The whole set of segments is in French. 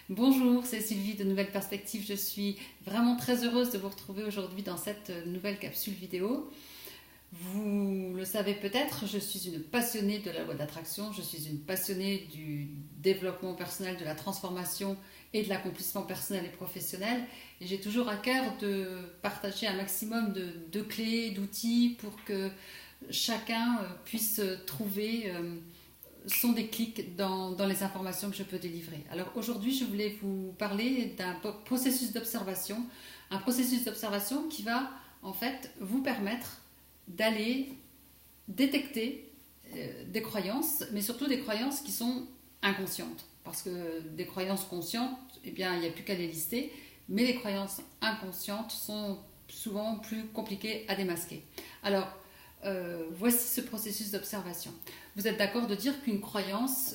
Bonjour, c'est Sylvie de Nouvelles Perspectives. Je suis vraiment très heureuse de vous retrouver aujourd'hui dans cette nouvelle capsule vidéo. Vous le savez peut-être, je suis une passionnée de la loi d'attraction, je suis une passionnée du développement personnel, de la transformation et de l'accomplissement personnel et professionnel. Et j'ai toujours à cœur de partager un maximum de clés, d'outils pour que chacun puisse trouver son déclic dans les informations que je peux délivrer. Alors aujourd'hui, je voulais vous parler d'un processus d'observation, un processus d'observation qui va en fait vous permettre d'aller détecter des croyances, mais surtout des croyances qui sont inconscientes. Parce que des croyances conscientes, eh bien, il n'y a plus qu'à les lister, mais les croyances inconscientes sont souvent plus compliquées à démasquer. Alors, voici ce processus d'observation. Vous êtes d'accord de dire qu'une croyance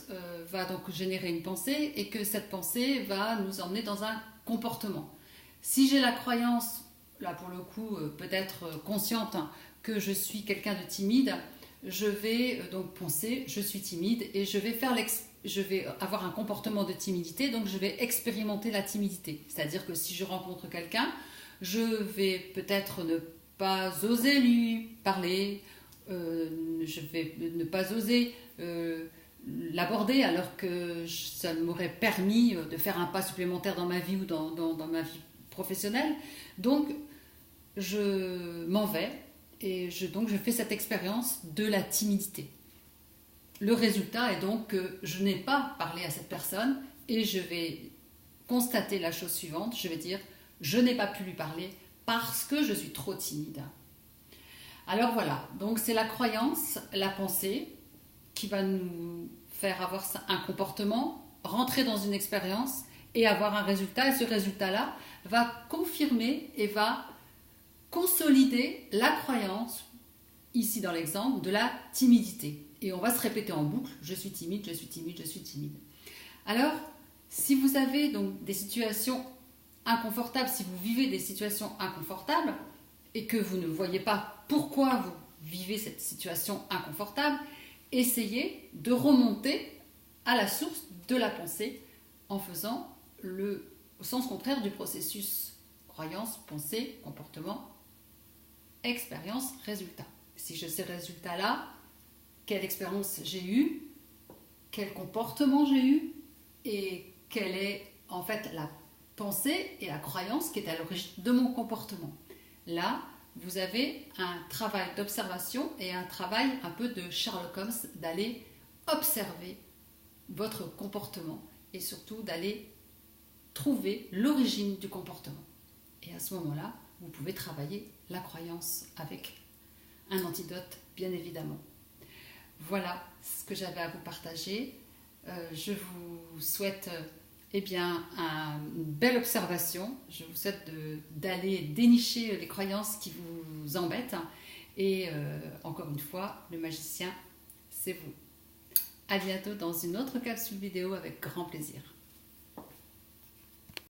va donc générer une pensée et que cette pensée va nous emmener dans un comportement. Si j'ai la croyance, là pour le coup peut-être consciente, hein, que je suis quelqu'un de timide, je vais donc penser je suis timide et je vais avoir un comportement de timidité, donc je vais expérimenter la timidité. C'est-à-dire que si je rencontre quelqu'un, je vais peut-être ne pas oser lui parler, je vais ne pas oser l'aborder alors que ça m'aurait permis de faire un pas supplémentaire dans ma vie ou dans ma vie professionnelle. Donc je m'en vais et donc je fais cette expérience de la timidité. Le résultat est donc que je n'ai pas parlé à cette personne et je vais constater la chose suivante, je vais dire je n'ai pas pu lui parler parce que je suis trop timide. Alors voilà, donc c'est la croyance, la pensée qui va nous faire avoir un comportement, rentrer dans une expérience et avoir un résultat. Et ce résultat-là va confirmer et va consolider la croyance, ici dans l'exemple, de la timidité. Et on va se répéter en boucle, je suis timide, je suis timide, je suis timide. Alors, si vous avez donc des situations inconfortables, si vous vivez des situations inconfortables et que vous ne voyez pas pourquoi vous vivez cette situation inconfortable, essayez de remonter à la source de la pensée en faisant le sens contraire du processus. Croyance, pensée, comportement, expérience, résultat. Si je sais résultat-là, quelle expérience j'ai eue, quel comportement j'ai eu et quelle est en fait la pensée et la croyance qui est à l'origine de mon comportement. Là, vous avez un travail d'observation et un travail un peu de Sherlock Holmes, d'aller observer votre comportement et surtout d'aller trouver l'origine du comportement. Et à ce moment-là, vous pouvez travailler la croyance avec un antidote, bien évidemment. Voilà ce que j'avais à vous partager. Je vous souhaite une belle observation. Je vous souhaite d'aller dénicher les croyances qui vous embêtent. Et encore une fois, le magicien, c'est vous. À bientôt dans une autre capsule vidéo avec grand plaisir.